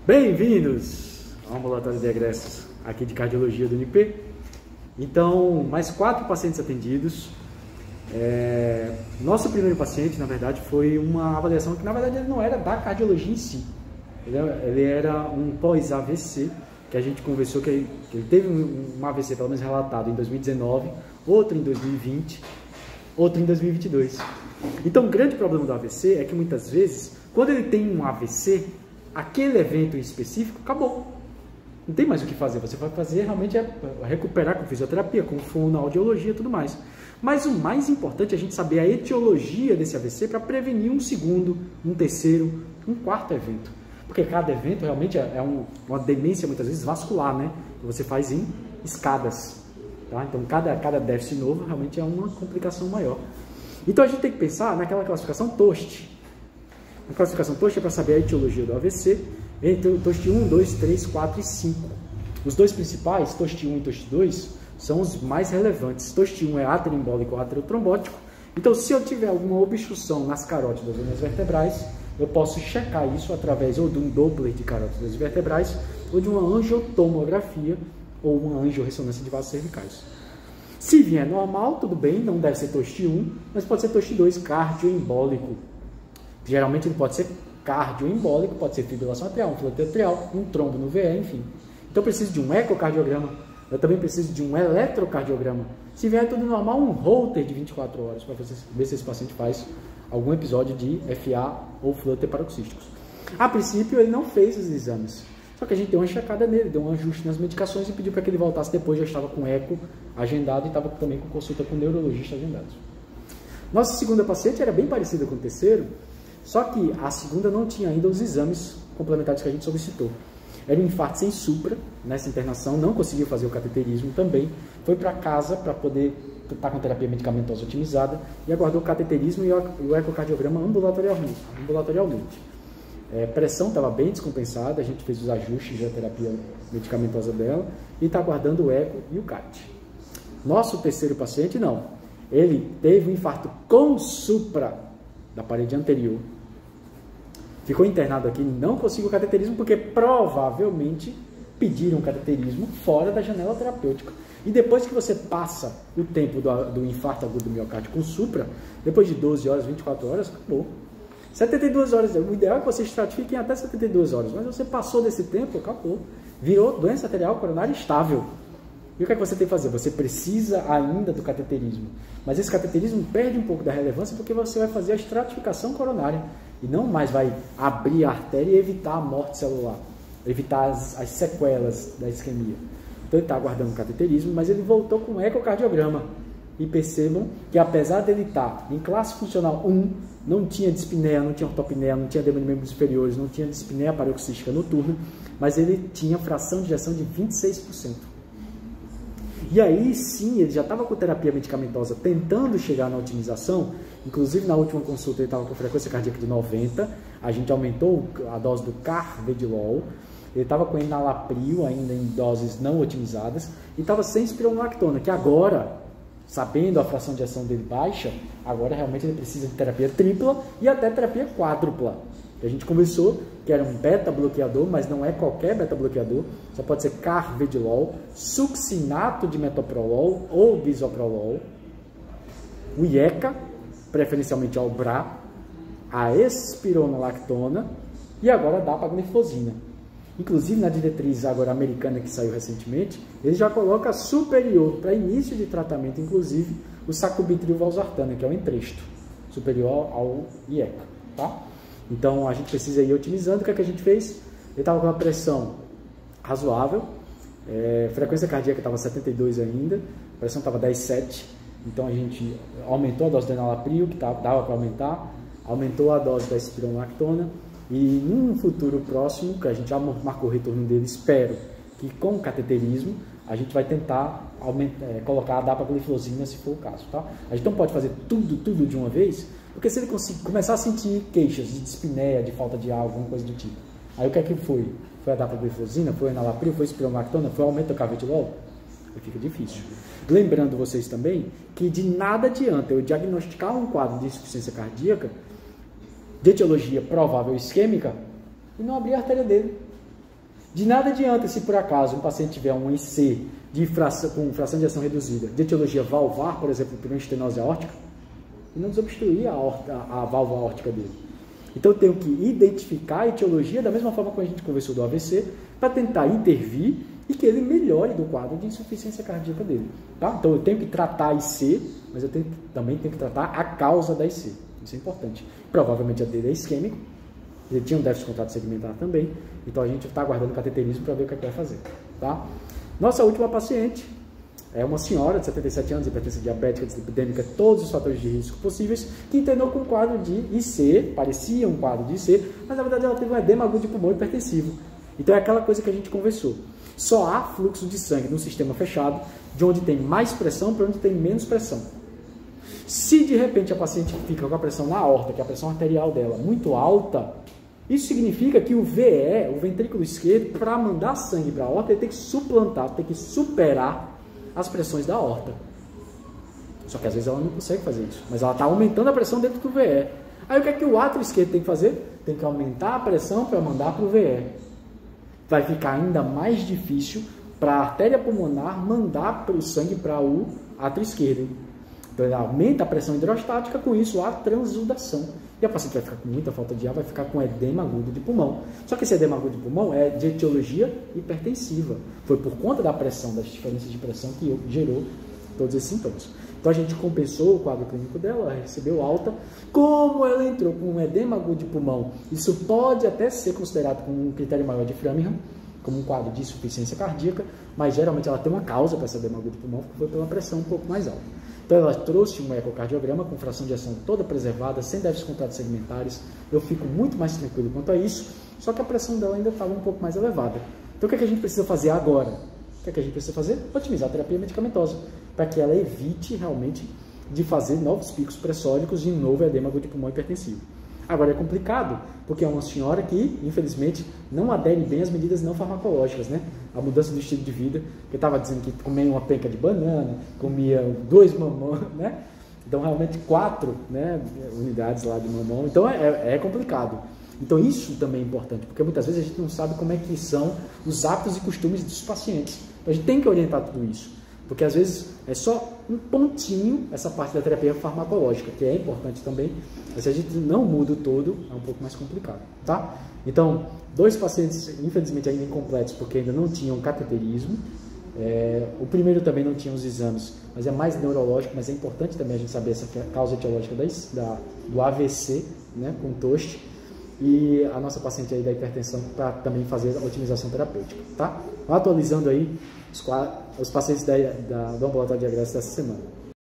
Bem-vindos ao ambulatório de egressos aqui de cardiologia do UNIP. Então, mais 4 pacientes atendidos. Nosso primeiro paciente, na verdade, foi uma avaliação que, na verdade, ele não era da cardiologia em si. Ele era um pós-AVC, que a gente conversou que ele teve um AVC, pelo menos relatado, em 2019, outro em 2020, outro em 2022. Então, o grande problema do AVC é que, muitas vezes, quando ele tem um AVC, aquele evento em específico acabou. Não tem mais o que fazer. Você vai fazer realmente recuperar com fisioterapia, com fonoaudiologia e tudo mais. Mas o mais importante é a gente saber a etiologia desse AVC para prevenir um segundo, um terceiro, um quarto evento. Porque cada evento realmente é uma demência, muitas vezes, vascular, né? Que você faz em escadas. Tá? Então, cada déficit novo realmente é uma complicação maior. Então, a gente tem que pensar naquela classificação TOST. A classificação TOST é para saber a etiologia do AVC entre o TOST 1, 2, 3, 4 e 5. Os dois principais, TOST 1 e TOST 2, são os mais relevantes. TOST 1 é ateroembólico ou aterotrombótico. Então, se eu tiver alguma obstrução nas carótidas ou nas vertebrais, eu posso checar isso através ou de um Doppler de carótidas vertebrais ou de uma angiotomografia ou uma angiorressonância de vasos cervicais. Se vier normal, tudo bem, não deve ser TOST 1, mas pode ser TOST 2, cardioembólico. Geralmente ele pode ser cardioembólico, pode ser fibrilação atrial, um fluxo atrial, um trombo no VE, enfim. Então eu preciso de um ecocardiograma, eu também preciso de um eletrocardiograma. Se vier tudo normal, um Holter de 24 horas, para ver se esse paciente faz algum episódio de FA ou flutter paroxísticos. A princípio ele não fez os exames, só que a gente deu uma checada nele, deu um ajuste nas medicações e pediu para que ele voltasse depois, já estava com eco agendado e estava também com consulta com o neurologista agendado. Nossa segunda paciente era bem parecida com o terceiro, só que a segunda não tinha ainda os exames complementares que a gente solicitou. Era um infarto sem supra, nessa internação, não conseguiu fazer o cateterismo também, foi para casa para poder estar com terapia medicamentosa otimizada e aguardou o cateterismo e o ecocardiograma ambulatorialmente. Pressão estava bem descompensada, a gente fez os ajustes da terapia medicamentosa dela e está aguardando o eco e o CAT. Nosso terceiro paciente, não. Ele teve um infarto com supra da parede anterior. Ficou internado aqui, não conseguiu o cateterismo porque provavelmente pediram cateterismo fora da janela terapêutica. E depois que você passa o tempo do infarto agudo do miocárdio com supra, depois de 12 horas, 24 horas, acabou. 72 horas, o ideal é que você estratifique em até 72 horas, mas você passou desse tempo, acabou. Virou doença arterial coronária estável. E o que é que você tem que fazer? Você precisa ainda do cateterismo. Mas esse cateterismo perde um pouco da relevância porque você vai fazer a estratificação coronária. E não mais vai abrir a artéria e evitar a morte celular. Evitar as sequelas da isquemia. Então ele está aguardando o cateterismo, mas ele voltou com um ecocardiograma. E percebam que apesar dele estar em classe funcional 1, não tinha dispneia, não tinha ortopneia, não tinha edema de membros superiores, não tinha dispneia paroxística noturna, mas ele tinha fração de ejeção de 26%. E aí sim, ele já estava com terapia medicamentosa tentando chegar na otimização, inclusive na última consulta ele estava com frequência cardíaca de 90, a gente aumentou a dose do carvedilol, ele estava com enalapril ainda em doses não otimizadas e estava sem espironolactona, que agora, sabendo a fração de ejeção dele baixa, agora realmente ele precisa de terapia tripla e até terapia quádrupla. A gente conversou que era um beta-bloqueador, mas não é qualquer beta-bloqueador, só pode ser carvedilol, succinato de metoprolol ou bisoprolol, o IECA, preferencialmente ao BRA, a espironolactona e agora a dapagliflozina. Inclusive na diretriz agora americana que saiu recentemente, ele já coloca superior para início de tratamento, inclusive, o sacubitril valsartana, que é o Entresto, superior ao IECA, tá? Então, a gente precisa ir otimizando. O que é que a gente fez? Ele estava com uma pressão razoável, frequência cardíaca estava 72 ainda, a pressão estava 10,7, então a gente aumentou a dose do enalapril, que dava para aumentar, aumentou a dose da espironolactona, e num futuro próximo, que a gente já marcou o retorno dele, espero que com o cateterismo, a gente vai tentar colocar a dapagliflozina, se for o caso, tá? A gente não pode fazer tudo de uma vez, porque se ele começar a sentir queixas de dispneia, de falta de ar, alguma coisa do tipo, aí o que é que foi? Foi a dapagliflozina, foi o enalapril, foi a espironolactona, foi o aumento do carvedilol? Aí fica difícil. Lembrando vocês também que de nada adianta eu diagnosticar um quadro de insuficiência cardíaca de etiologia provável isquêmica e não abrir a artéria dele. De nada adianta se por acaso um paciente tiver um IC com fração de ação reduzida, de etiologia valvar, por exemplo, por uma estenose aórtica, e não desobstruir a válvula aórtica dele. Então eu tenho que identificar a etiologia da mesma forma como a gente conversou do AVC, para tentar intervir e que ele melhore do quadro de insuficiência cardíaca dele. Tá? Então eu tenho que tratar a IC, mas eu também tenho que tratar a causa da IC. Isso é importante. Provavelmente a dele é isquêmico, ele tinha um déficit de contato segmentar também, então a gente está aguardando o cateterismo para ver o que vai fazer. Tá? Nossa última paciente é uma senhora de 77 anos, hipertensão diabética, dislipidêmica, todos os fatores de risco possíveis, que internou com um quadro de IC, parecia um quadro de IC, mas na verdade ela teve um edema agudo de pulmão hipertensivo. Então é aquela coisa que a gente conversou. Só há fluxo de sangue no sistema fechado, de onde tem mais pressão para onde tem menos pressão. Se de repente a paciente fica com a pressão na aorta, que é a pressão arterial dela, muito alta, isso significa que o VE, o ventrículo esquerdo, para mandar sangue para a aorta, ele tem que suplantar, tem que superar as pressões da aorta. Só que às vezes ela não consegue fazer isso, mas ela está aumentando a pressão dentro do VE. Aí o que é que o átrio esquerdo tem que fazer? Tem que aumentar a pressão para mandar para o VE. Vai ficar ainda mais difícil para a artéria pulmonar mandar o sangue para o átrio esquerdo. Então ele aumenta a pressão hidrostática, com isso a transudação. E a paciente vai ficar com muita falta de ar, vai ficar com edema agudo de pulmão. Só que esse edema agudo de pulmão é de etiologia hipertensiva. Foi por conta da pressão, das diferenças de pressão, que gerou todos esses sintomas. Então a gente compensou o quadro clínico dela, ela recebeu alta. Como ela entrou com um edema agudo de pulmão, isso pode até ser considerado como um critério maior de Framingham, como um quadro de insuficiência cardíaca, mas geralmente ela tem uma causa para esse edema agudo de pulmão, que foi pela pressão um pouco mais alta. Então ela trouxe um ecocardiograma com fração de ação toda preservada, sem déficits de contato segmentares. Eu fico muito mais tranquilo quanto a isso, só que a pressão dela ainda estava um pouco mais elevada. Então o que é que a gente precisa fazer agora? O que é que a gente precisa fazer? Otimizar a terapia medicamentosa, para que ela evite realmente de fazer novos picos pressóricos e novo edema agudo de pulmão hipertensivo. Agora é complicado, porque é uma senhora que, infelizmente, não adere bem às medidas não farmacológicas, né? A mudança do estilo de vida, que eu estava dizendo que comia uma penca de banana, comia 2 mamão, né? Então, realmente, 4, né, unidades lá de mamão. Então, é complicado. Então, isso também é importante, porque muitas vezes a gente não sabe como é que são os hábitos e costumes dos pacientes. Então, a gente tem que orientar tudo isso. Porque às vezes é só um pontinho essa parte da terapia farmacológica, que é importante também, mas se a gente não muda o todo, é um pouco mais complicado, tá? Então, 2 pacientes, infelizmente, ainda incompletos, porque ainda não tinham cateterismo. O primeiro também não tinha os exames, mas é mais neurológico, mas é importante também a gente saber essa causa etiológica do AVC, né, com TOST. E a nossa paciente aí da hipertensão para também fazer a otimização terapêutica, tá? Atualizando aí os pacientes do ambulatório de agresso dessa semana.